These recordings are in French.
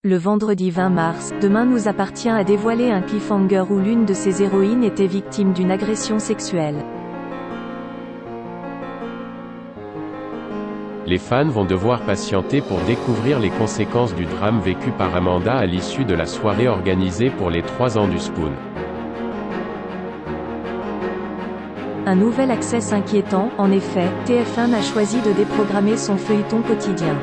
Le vendredi 20 mars, Demain nous appartient a dévoilé un cliffhanger où l'une de ses héroïnes était victime d'une agression sexuelle. Les fans vont devoir patienter pour découvrir les conséquences du drame vécu par Amanda à l'issue de la soirée organisée pour les 3 ans du Spoon. Un nouvel access inquiétant, en effet, TF1 a choisi de déprogrammer son feuilleton quotidien.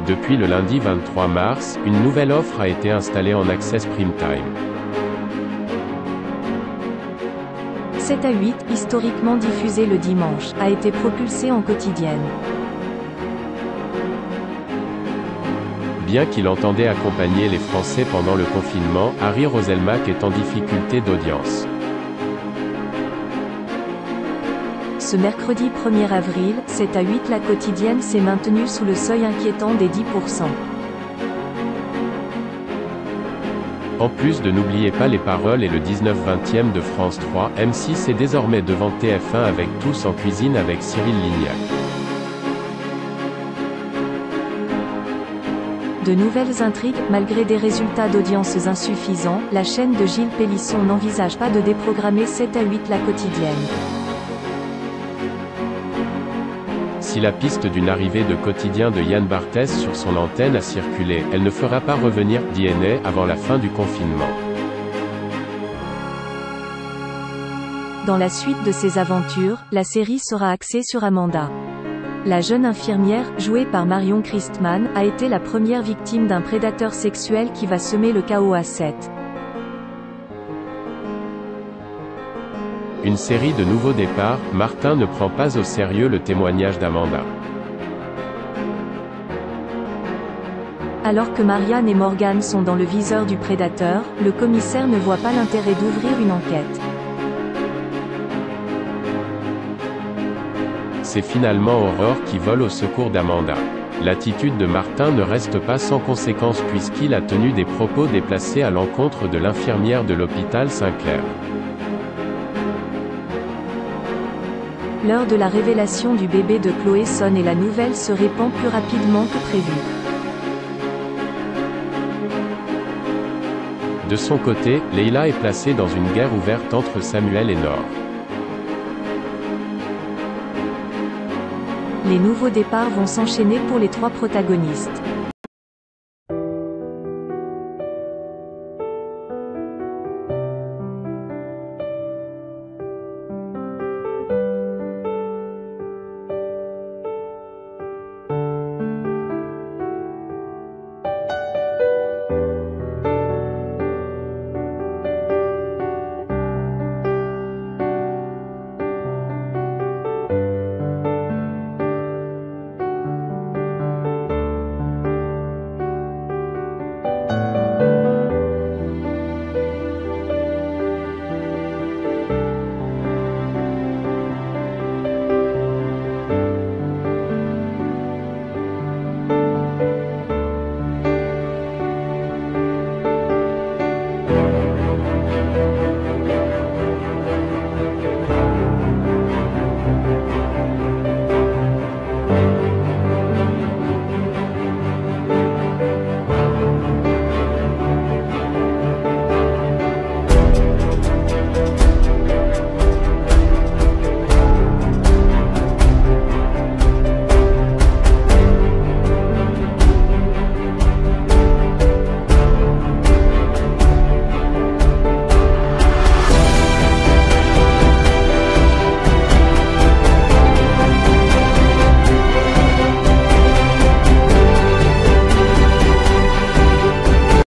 Depuis le lundi 23 mars, une nouvelle offre a été installée en Access Prime Time. 7 à 8, historiquement diffusé le dimanche, a été propulsé en quotidienne. Bien qu'il entendait accompagner les Français pendant le confinement, Harry Roselmack est en difficulté d'audience. Ce mercredi 1er avril, 7 à 8 la quotidienne s'est maintenue sous le seuil inquiétant des 10%. En plus de N'oubliez pas les paroles et le 19/20 de France 3, M6 est désormais devant TF1 avec Tous en cuisine avec Cyril Lignac. De nouvelles intrigues, malgré des résultats d'audience insuffisants, la chaîne de Gilles Pélisson n'envisage pas de déprogrammer 7 à 8 la quotidienne. Si la piste d'une arrivée de quotidien de Yann Barthès sur son antenne a circulé, elle ne fera pas revenir DNA avant la fin du confinement. Dans la suite de ses aventures, la série sera axée sur Amanda. La jeune infirmière, jouée par Marion Christman, a été la première victime d'un prédateur sexuel qui va semer le chaos à 7. Une série de nouveaux départs, Martin ne prend pas au sérieux le témoignage d'Amanda. Alors que Marianne et Morgan sont dans le viseur du prédateur, le commissaire ne voit pas l'intérêt d'ouvrir une enquête. C'est finalement Aurore qui vole au secours d'Amanda. L'attitude de Martin ne reste pas sans conséquence puisqu'il a tenu des propos déplacés à l'encontre de l'infirmière de l'hôpital Saint-Clair. L'heure de la révélation du bébé de Chloé sonne et la nouvelle se répand plus rapidement que prévu. De son côté, Leila est placée dans une guerre ouverte entre Samuel et Nord. Les nouveaux départs vont s'enchaîner pour les 3 protagonistes.